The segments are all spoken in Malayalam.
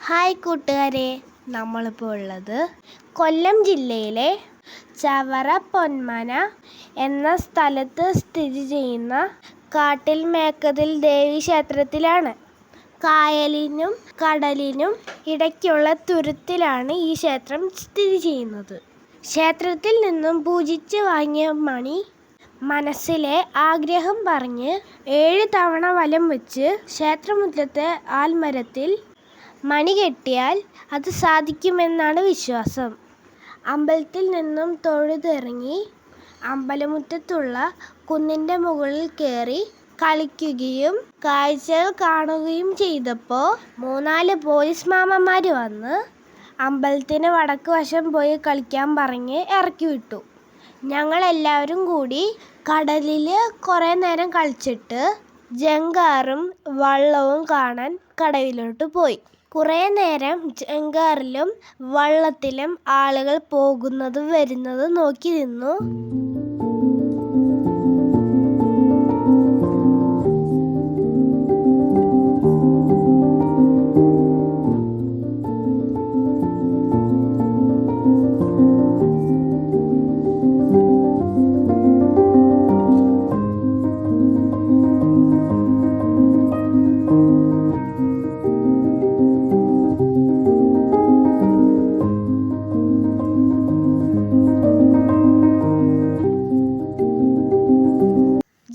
ഹായ് കൂട്ടുകാരെ, നമ്മളിപ്പോൾ ഉള്ളത് കൊല്ലം ജില്ലയിലെ ചവറ പൊന്മന എന്ന സ്ഥലത്ത് സ്ഥിതി ചെയ്യുന്ന കാട്ടിൽ മേക്കതിൽ ദേവി ക്ഷേത്രത്തിലാണ്. കായലിനും കടലിനും ഇടയ്ക്കുള്ള തുരുത്തിലാണ് ഈ ക്ഷേത്രം സ്ഥിതി ചെയ്യുന്നത്. ക്ഷേത്രത്തിൽ നിന്നും പൂജിച്ച് വാങ്ങിയ മണി മനസ്സിലെ ആഗ്രഹം പറഞ്ഞ് 7 തവണ വലം വെച്ച് ക്ഷേത്രമുറ്റത്തെ ആൽമരത്തിൽ മണി കെട്ടിയാൽ അത് സാധിക്കുമെന്നാണ് വിശ്വാസം. അമ്പലത്തിൽ നിന്നും തൊഴുതിറങ്ങി അമ്പലമുറ്റത്തുള്ള കുന്നിൻ്റെ മുകളിൽ കയറി കളിക്കുകയും കാഴ്ചകൾ കാണുകയും ചെയ്തപ്പോൾ 3-4 പോലീസ് മാമന്മാർ വന്ന് അമ്പലത്തിന് വടക്ക് വശം പോയി കളിക്കാൻ പറഞ്ഞ് ഇറക്കി വിട്ടു. ഞങ്ങളെല്ലാവരും കൂടി കടലിൽ കുറേ നേരം കളിച്ചിട്ട് ജങ്കാറും വള്ളവും കാണാൻ കടവിലോട്ട് പോയി. കുറേ നേരം ജങ്കാറിലും വള്ളത്തിലും ആളുകൾ പോകുന്നതും വരുന്നതും നോക്കി നിന്നു.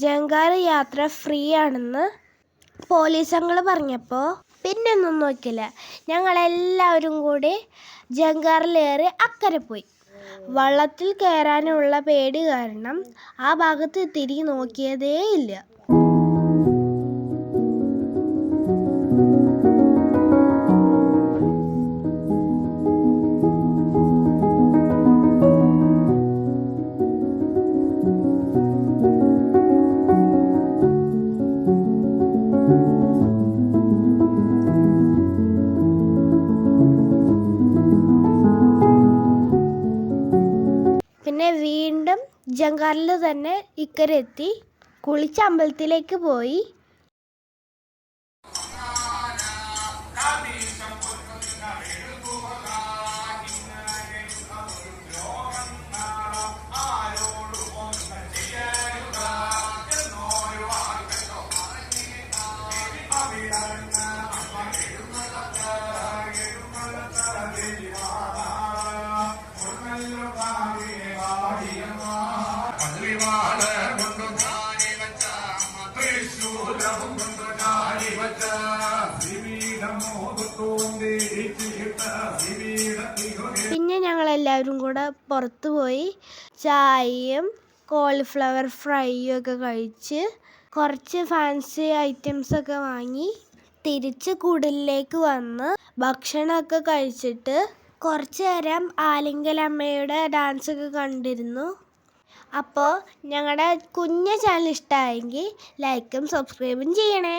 ജങ്കാർ യാത്ര ഫ്രീ ആണെന്ന് പോലീസങ്ങൾ പറഞ്ഞപ്പോൾ പിന്നൊന്നും നോക്കില്ല. ഞങ്ങളെല്ലാവരും കൂടി ജങ്കാറിലേറി അക്കരെ പോയി. വള്ളത്തിൽ കയറാനുള്ള പേടി കാരണം ആ ഭാഗത്ത് തിരിഞ്ഞ് നോക്കിയതേയില്ല. പിന്നെ വീണ്ടും ജങ്കാറിൽ തന്നെ ഇക്കരെ എത്തി കുളിച്ച് അമ്പലത്തിലേക്ക് പോയി. പിന്നെ ഞങ്ങളെല്ലാവരും കൂടെ പുറത്തു പോയി ചായയും കോളിഫ്ലവർ ഫ്രൈയും ഒക്കെ കഴിച്ച് കുറച്ച് ഫാൻസി ഐറ്റംസൊക്കെ വാങ്ങി തിരിച്ച് കുടിലേക്ക് വന്ന് ഭക്ഷണമൊക്കെ കഴിച്ചിട്ട് കുറച്ച് നേരം ആലിംഗലമ്മയുടെ ഡാൻസൊക്കെ കണ്ടിരുന്നു. അപ്പോൾ ഞങ്ങളുടെ കുഞ്ഞു ചാനൽ ഇഷ്ടമായെങ്കിൽ ലൈക്കും സബ്സ്ക്രൈബും ചെയ്യണേ.